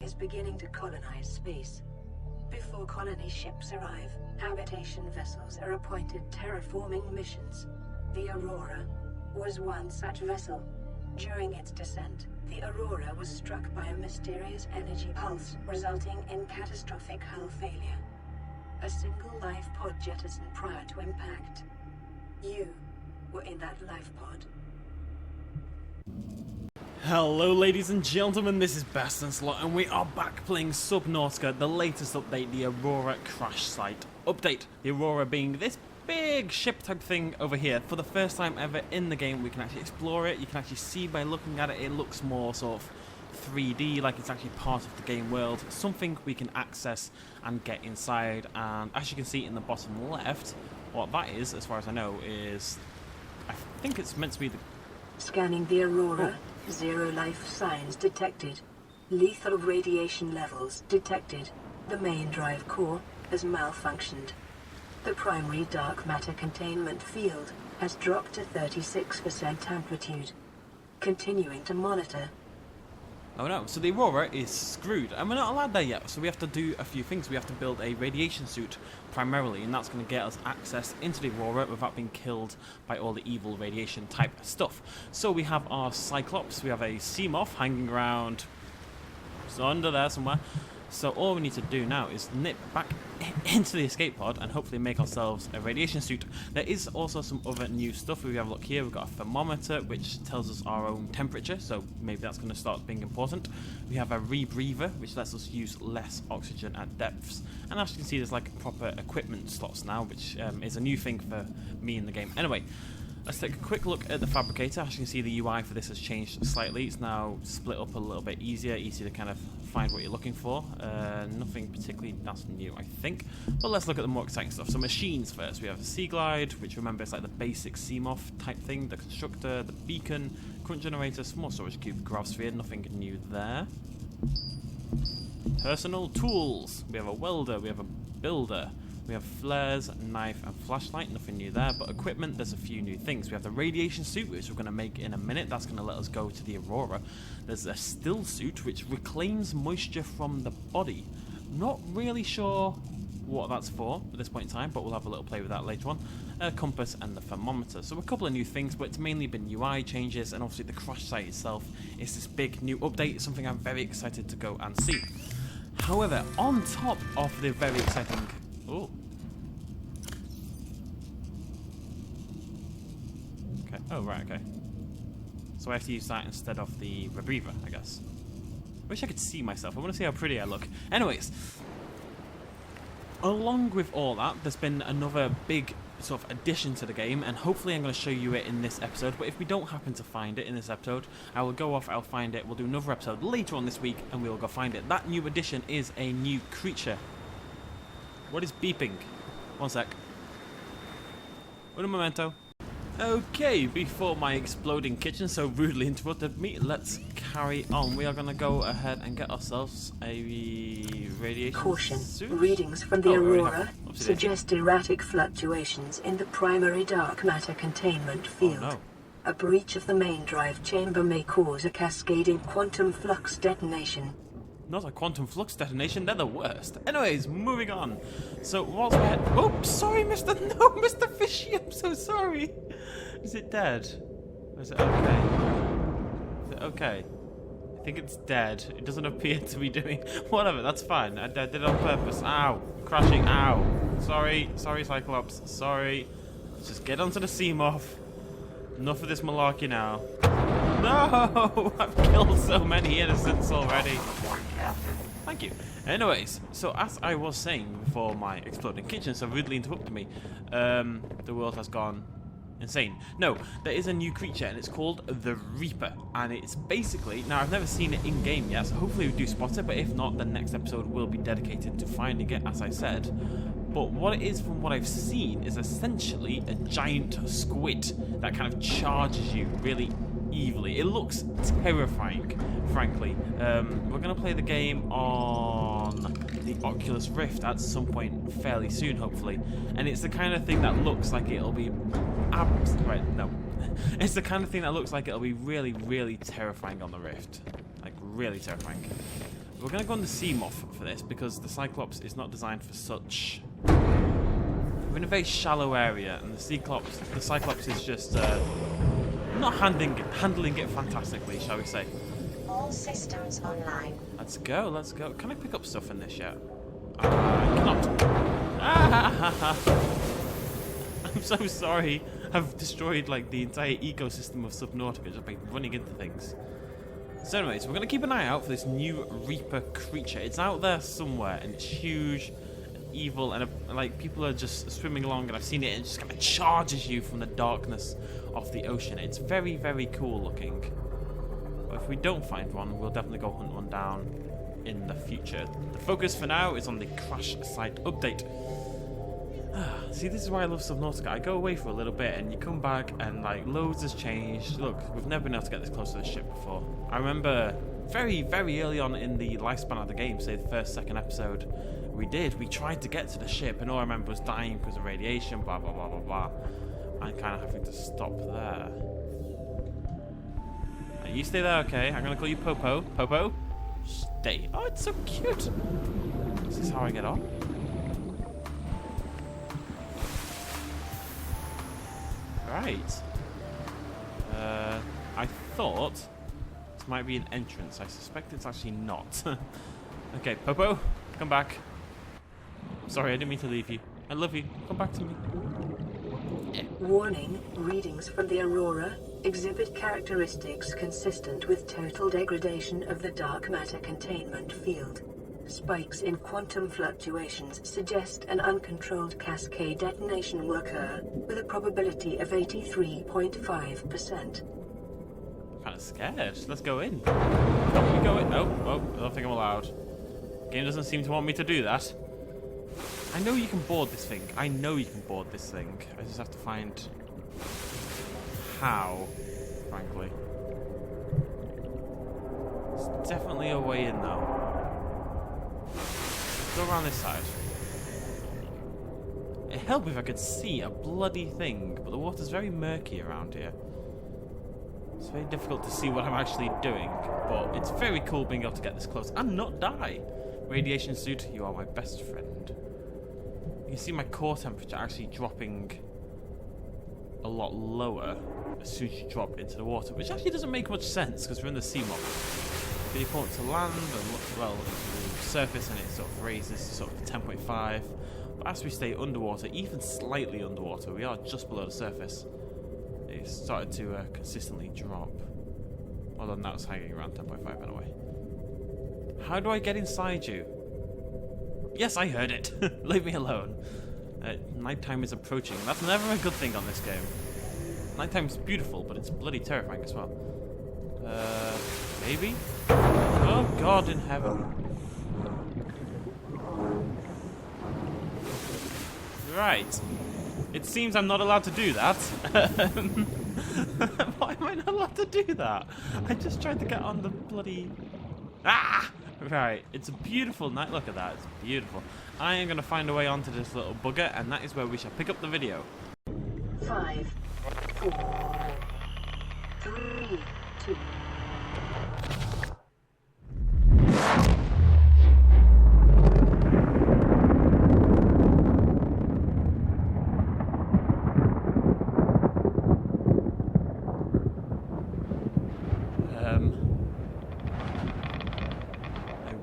is beginning to colonize space. Before colony ships arrive, habitation vessels are appointed terraforming missions. The Aurora was one such vessel. During its descent, the Aurora was struck by a mysterious energy pulse, resulting in catastrophic hull failure. A single life pod jettisoned prior to impact. You were in that life pod. Hello ladies and gentlemen, this is BestInSlot and we are back playing Subnautica, the latest update, the Aurora Crash Site update. The Aurora being this big ship type thing over here. For the first time ever in the game we can actually explore it. You can actually see by looking at it, it looks more sort of 3D, like it's actually part of the game world. Something we can access and get inside, and as you can see in the bottom left, what that is, as far as I know, is, I think it's meant to be the... Scanning the Aurora. Zero life signs detected. Lethal radiation levels detected. The main drive core has malfunctioned. The primary dark matter containment field has dropped to 36% amplitude. Continuing to monitor. Oh no, so the Aurora is screwed, and we're not allowed there yet, so we have to do a few things. We have to build a radiation suit, primarily, and that's going to get us access into the Aurora without being killed by all the evil radiation type stuff. So we have our Cyclops, we have a Seamoth hanging around, it's under there somewhere. So all we need to do now is nip back into the escape pod and hopefully make ourselves a radiation suit. There is also some other new stuff. If we have a look here, we've got a thermometer which tells us our own temperature, so maybe that's going to start being important. We have a rebreather which lets us use less oxygen at depths, and as you can see there's like proper equipment slots now, which is a new thing for me in the game. Anyway, let's take a quick look at the fabricator. As you can see, the UI for this has changed slightly. It's now split up a little bit easier to kind of find what you're looking for. Nothing particularly that's new, I think. But let's look at the more exciting stuff. So machines first. We have the Sea Glide, which remember is like the basic Seamoth type thing. The Constructor, the Beacon, Current Generator, small storage cube, Grav Sphere. Nothing new there. Personal tools. We have a welder. We have a builder. We have flares, knife, and flashlight. Nothing new there. But equipment, there's a few new things. We have the radiation suit, which we're going to make in a minute. That's going to let us go to the Aurora. There's a still suit, which reclaims moisture from the body. Not really sure what that's for at this point in time, but we'll have a little play with that later on. A compass and the thermometer. So a couple of new things, but it's mainly been UI changes, and obviously the crash site itself is this big new update. It's something I'm very excited to go and see. However, on top of the very exciting... Oh. Okay. Oh, right, okay. So I have to use that instead of the rebreather, I guess. Wish I could see myself. I want to see how pretty I look. Anyways, along with all that, there's been another big sort of addition to the game, and hopefully I'm going to show you it in this episode. But if we don't happen to find it in this episode, I will go off, I'll find it, we'll do another episode later on this week, and we'll go find it. That new addition is a new creature. What is beeping? One sec. Un momento. Okay, before my exploding kitchen so rudely interrupted me, let's carry on. We are going to go ahead and get ourselves a radiation Caution. suit. Readings from the Aurora suggest erratic fluctuations in the primary dark matter containment field. Oh, no. A breach of the main drive chamber may cause a cascading quantum flux detonation. Not a quantum flux detonation, they're the worst. Anyways, moving on. So, whilst we're... Oh, sorry, Mr. No, Mr. Fishy, I'm so sorry. Is it dead? Or is it okay? Is it okay? I think it's dead. It doesn't appear to be doing... Whatever, that's fine. I did it on purpose. Ow. Crashing. Ow. Sorry. Sorry, Cyclops. Sorry. Let's just get onto the Seamoth. Enough of this malarkey now. No! I've killed so many innocents already. Thank you. Anyways, so as I was saying before my exploding kitchen so rudely interrupted me, the world has gone insane. No, there is a new creature and it's called the Reaper, and it's basically, now I've never seen it in game yet, so hopefully we do spot it, but if not, the next episode will be dedicated to finding it, as I said. But what it is, from what I've seen, is essentially a giant squid that kind of charges you really evilly. It looks terrifying, frankly. We're going to play the game on the Oculus Rift at some point fairly soon, hopefully. And it's the kind of thing that looks like it'll be... It's the kind of thing that looks like it'll be really, really terrifying on the Rift. Like, really terrifying. We're going to go on the sea moth for this because the Cyclops is not designed for such. We're in a very shallow area, and the Cyclops is just not handling it fantastically, shall we say. All systems online. Let's go, let's go. Can I pick up stuff in this yet? I cannot. I'm so sorry. I've destroyed like the entire ecosystem of Subnautica just by running into things. So anyways, we're going to keep an eye out for this new Reaper creature. It's out there somewhere, and it's huge and evil, and like people are just swimming along, and I've seen it, and it just kind of charges you from the darkness of the ocean. It's very, very cool looking. But if we don't find one, we'll definitely go hunt one down in the future. The focus for now is on the Crash Site update. See, this is why I love Subnautica. I go away for a little bit and you come back and like loads has changed. Look, we've never been able to get this close to the ship before. I remember very, very early on in the lifespan of the game, say the first, second episode, we tried to get to the ship, and all I remember was dying because of radiation, blah, blah, blah, blah, blah. And kind of having to stop there. You stay there, okay? I'm gonna call you Popo. Popo? Stay. Oh, it's so cute. This is how I get on. Right. I thought this might be an entrance. I suspect it's actually not. Okay, Popo, come back. Sorry, I didn't mean to leave you. I love you. Come back to me. Yeah. Warning, readings from the Aurora exhibit characteristics consistent with total degradation of the dark matter containment field. Spikes in quantum fluctuations suggest an uncontrolled cascade detonation will occur with a probability of 83.5%. Kind of scared. Let's go in. Can we go in? Oh, I don't think I'm allowed. Game doesn't seem to want me to do that. I know you can board this thing. I just have to find how, frankly. There's definitely a way in though. Go around this side. It'd help if I could see a bloody thing, but the water's very murky around here. It's very difficult to see what I'm actually doing, but it's very cool being able to get this close and not die. Radiation suit, you are my best friend. You can see my core temperature actually dropping a lot lower as soon as you drop into the water, which actually doesn't make much sense because we're in the sea moth. But you pull it to land and look, well, the surface, and it sort of raises to sort of 10.5. But as we stay underwater, even slightly underwater, we are just below the surface. It started to consistently drop. Although now it's hanging around 10.5 anyway. How do I get inside you? Yes, I heard it. Leave me alone. Nighttime is approaching. That's never a good thing on this game. Nighttime's beautiful, but it's bloody terrifying as well. Maybe? Oh God in heaven. Right. It seems I'm not allowed to do that. Why am I not allowed to do that? I just tried to get on the bloody... Ah! Right, it's a beautiful night. Look at that, it's beautiful. I am going to find a way onto this little bugger, and that is where we shall pick up the video. 5, 4, 3, 2.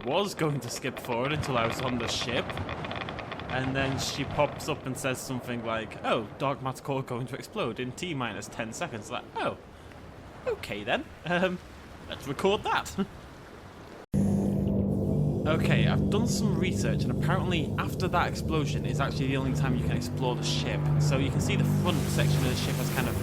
I was going to skip forward until I was on the ship, and then she pops up and says something like, "Oh, dark matter core going to explode in T-minus 10 seconds." Like, oh, okay then. Let's record that. Okay, I've done some research, and apparently after that explosion is actually the only time you can explore the ship. So you can see the front section of the ship has kind of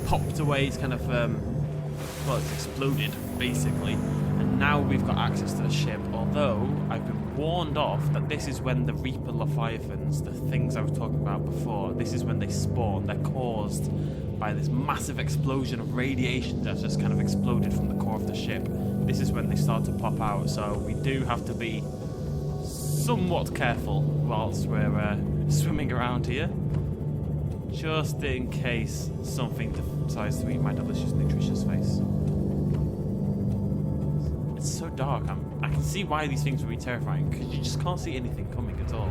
popped away. It's kind of, well, it's exploded basically. And now we've got access to the ship, although I've been warned off that this is when the Reaper Leviathans, the things I was talking about before, this is when they spawn. They're caused by this massive explosion of radiation that's just kind of exploded from the core of the ship. This is when they start to pop out, so we do have to be somewhat careful whilst we're swimming around here, just in case something decides to eat my delicious, nutritious face. It's so dark, I can can see why these things would be terrifying, because you just can't see anything coming at all.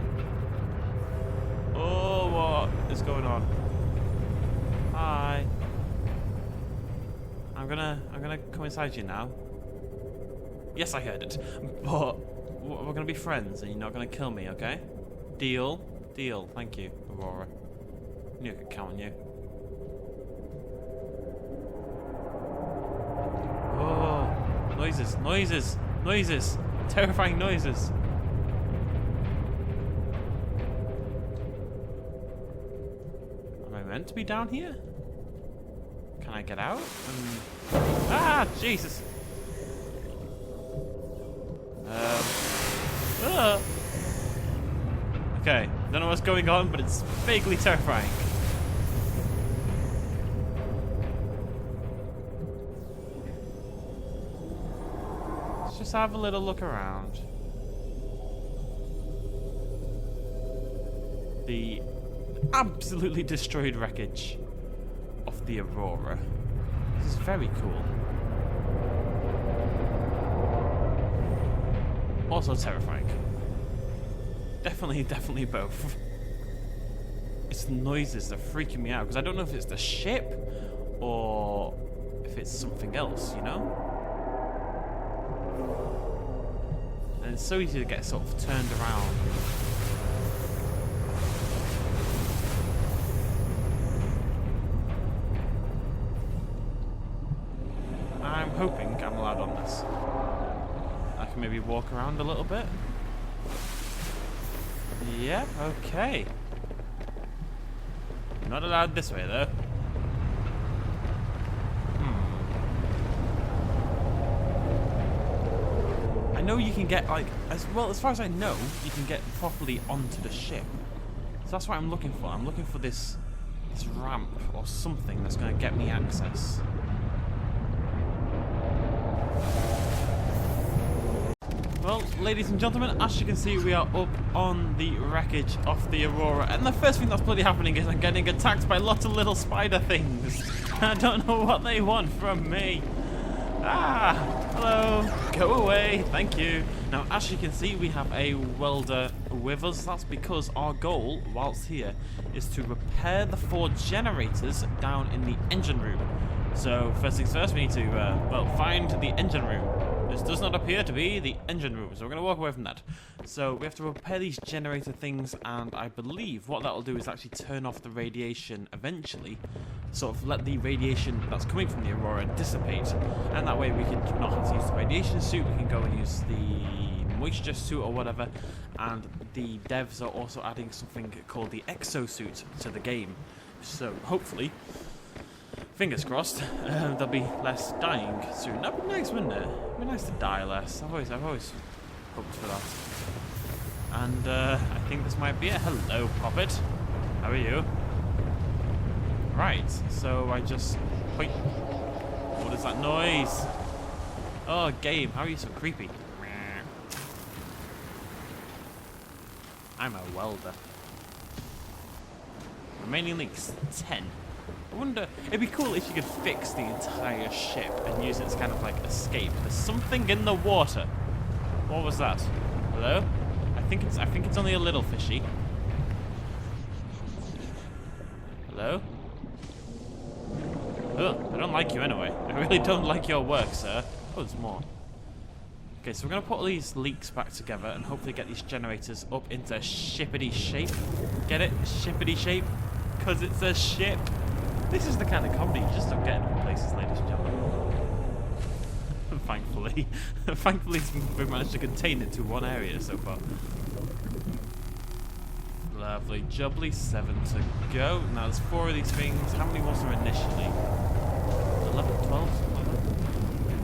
Oh, what is going on? Hi. I'm gonna come inside you now. Yes, I heard it. But we're gonna be friends, and you're not gonna kill me, okay? Deal? Deal. Thank you, Aurora. I knew I could count on you. Oh, noises, noises, noises, terrifying noises. Am I meant to be down here? Can I get out? Ah, Jesus. Okay, don't know what's going on, but it's vaguely terrifying. Let's just have a little look around. The absolutely destroyed wreckage of the Aurora. This is very cool. Also terrifying. Definitely both. It's the noises that are freaking me out, because I don't know if it's the ship or if it's something else, you know? And it's so easy to get sort of turned around. I'm hoping I'm allowed on this. I can maybe walk around a little bit. Yep, okay. Not allowed this way though. I know you can get, like, as far as I know, you can get properly onto the ship. So that's what I'm looking for. I'm looking for this ramp or something that's going to get me access. Well, ladies and gentlemen, as you can see, we are up on the wreckage of the Aurora, and the first thing that's bloody happening is I'm getting attacked by lots of little spider things. I don't know what they want from me. Ah, hello, go away, thank you. Now, as you can see, we have a welder with us. That's because our goal, whilst here, is to repair the 4 generators down in the engine room. So, first things first, we need to, find the engine room. This does not appear to be the engine room, so we're going to walk away from that. So we have to repair these generator things, and I believe what that will do is actually turn off the radiation eventually, sort of let the radiation that's coming from the Aurora dissipate, and that way we can not have to use the radiation suit, we can go and use the moisture suit or whatever, and the devs are also adding something called the exosuit to the game. So hopefully, fingers crossed, there'll be less dying soon. That'd be nice, wouldn't it? It'd be nice to die less. I've always hoped for that. And I think this might be it. Hello, Poppet. How are you? Right, so I just... Wait. What is that noise? Oh, game, how are you so creepy? I'm a welder. Remaining links, 10. I wonder, it'd be cool if you could fix the entire ship and use it as kind of like escape. There's something in the water. What was that? Hello? I think it's only a little fishy. Hello? Ugh, I don't like you anyway. I really don't like your work, sir. Oh, there's more. Okay, so we're going to put all these leaks back together and hopefully get these generators up into a shippity shape. Get it? Shippity shape? Because it's a ship. This is the kind of comedy you just don't get in other places, ladies and gentlemen. Thankfully. Thankfully, we've managed to contain it to one area so far. Lovely. Jubbly, 7 to go. Now, there's 4 of these things. How many was there initially? 11, 12?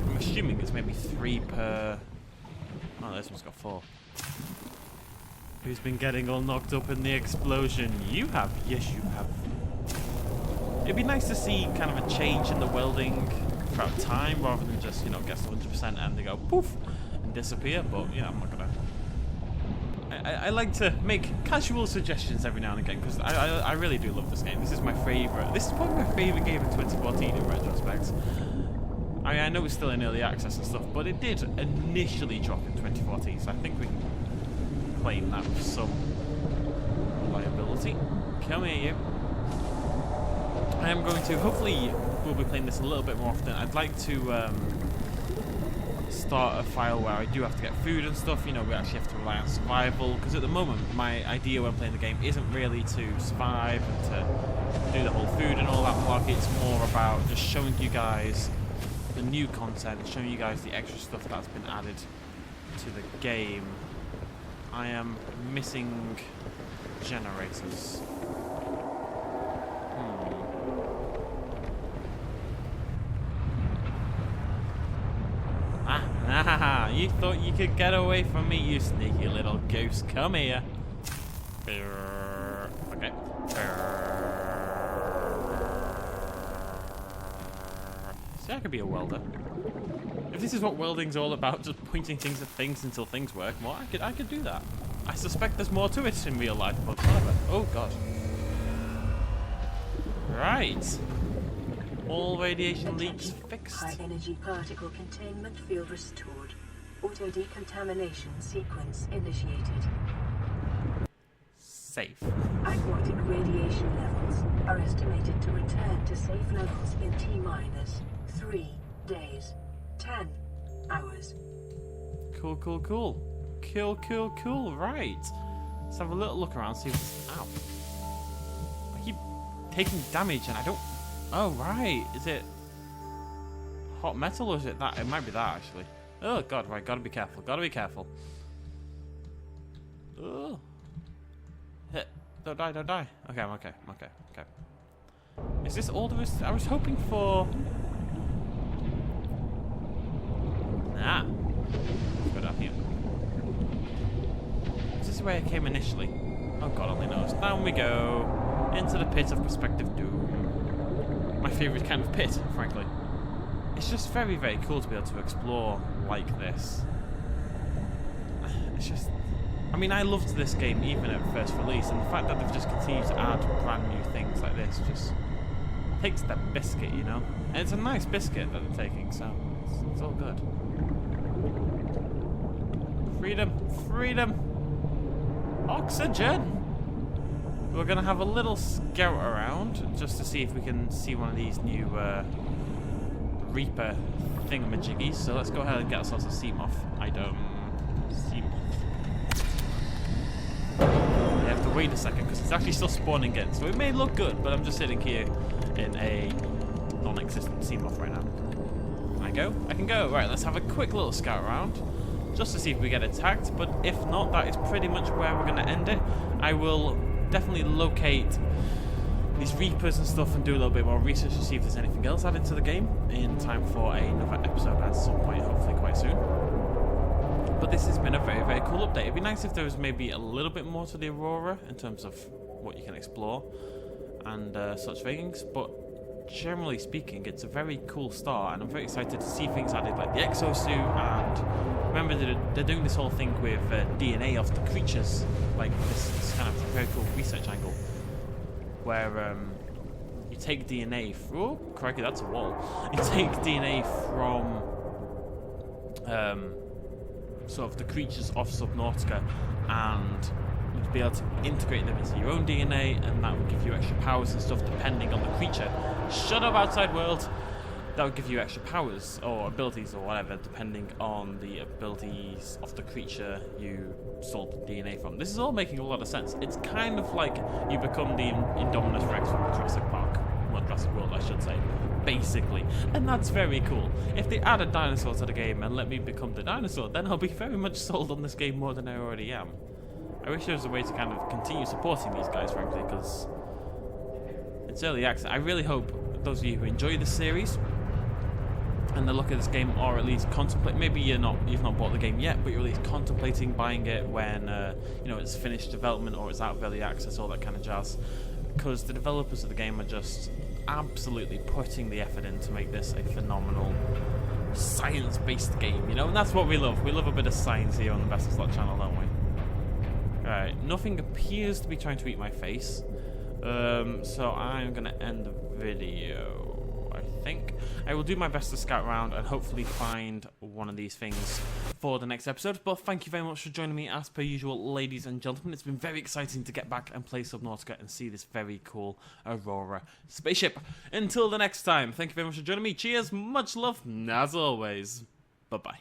I'm assuming it's maybe 3 per... Oh, this one's got 4. Who's been getting all knocked up in the explosion? You have. Yes, you have. It'd be nice to see kind of a change in the welding throughout time, rather than just, you know, get to 100% and they go poof and disappear. But yeah, I'm not gonna. I like to make casual suggestions every now and again because I really do love this game. This is my favorite. This is probably my favorite game of 2014 in retrospect. I know it's still in early access and stuff, but it did initially drop in 2014, so I think we can claim that with some reliability. Come here, you. I am going to, hopefully, we'll be playing this a little bit more often. I'd like to start a file where I do have to get food and stuff. You know, we actually have to rely on survival, because at the moment, my idea when playing the game isn't really to survive and to do the whole food and all that malarkey. It's more about just showing you guys the new content, showing you guys the extra stuff that's been added to the game. I am missing generators. Ah, you thought you could get away from me, you sneaky little goose. Come here. Okay. See, I could be a welder. If this is what welding's all about, just pointing things at things until things work, well, I could do that. I suspect there's more to it in real life, but whatever. Oh god. Right. All radiation leaks fixed. High energy particle containment field restored. Auto decontamination sequence initiated. Safe. Aquatic radiation levels are estimated to return to safe levels in T-minus 3 days, 10 hours. Cool, cool, cool. Cool, cool, cool. Right. Let's have a little look around, see if it's... Ow. I keep taking damage and I don't... Oh, right. Is it hot metal or is it that? It might be that, actually. Oh, God. Right. Gotta be careful. Gotta be careful. Oh. Hit. Don't die. Don't die. Okay, I'm okay. I'm okay. Okay. Is this all there is? I was hoping for... Nah. Let's go down here. Is this the way I came initially? Oh, God only knows. Down we go. Into the pit of prospective doom. My favourite kind of pit, frankly. It's just very, very cool to be able to explore like this. It's just... I mean, I loved this game even at first release, and the fact that they've just continued to add brand new things like this just takes that biscuit, you know? And it's a nice biscuit that they're taking, so it's all good. Freedom! Freedom! Oxygen! We're going to have a little scout around just to see if we can see one of these new Reaper thingamajiggies. So let's go ahead and get ourselves a Seamoth item. Seamoth. You have to wait a second because it's actually still spawning in. So it may look good, but I'm just sitting here in a non-existent Seamoth right now. Can I go? I can go. Right, let's have a quick little scout around just to see if we get attacked. But if not, that is pretty much where we're going to end it. I will definitely locate these Reapers and stuff and do a little bit more research to see if there's anything else added to the game in time for another episode at some point, hopefully quite soon. But this has been a very, very cool update. It'd be nice if there was maybe a little bit more to the Aurora in terms of what you can explore and such things, but generally speaking, it's a very cool start, and I'm very excited to see things added like the exosuit, and remember they're doing this whole thing with DNA of the creatures, like this kind of very cool research angle, where you take DNA oh, crikey, that's a wall. You take DNA from sort of the creatures of Subnautica, and you'd be able to integrate them into your own DNA, and that would give you extra powers and stuff depending on the creature. Shut up, outside world! That would give you extra powers or abilities or whatever depending on the abilities of the creature you stole the DNA from. This is all making a lot of sense. It's kind of like you become the Indominus Rex from Jurassic Park. Well, Jurassic World, I should say. Basically. And that's very cool. If they add a dinosaur to the game and let me become the dinosaur, then I'll be very much sold on this game more than I already am. I wish there was a way to kind of continue supporting these guys, frankly, because it's early access. I really hope those of you who enjoy this series and the look at this game, or at least contemplate, maybe you've not bought the game yet, but you're at least contemplating buying it when you know, it's finished development or it's out of early access, all that kind of jazz, because the developers of the game are just absolutely putting the effort in to make this a phenomenal science-based game, you know, and that's what we love. We love a bit of science here on the BestInSlot channel, don't we? Right, nothing appears to be trying to eat my face, so I'm gonna end the video, I think. I will do my best to scout around and hopefully find one of these things for the next episode. But thank you very much for joining me as per usual, ladies and gentlemen. It's been very exciting to get back and play Subnautica and see this very cool Aurora spaceship. Until the next time, thank you very much for joining me. Cheers, much love, and as always, bye-bye.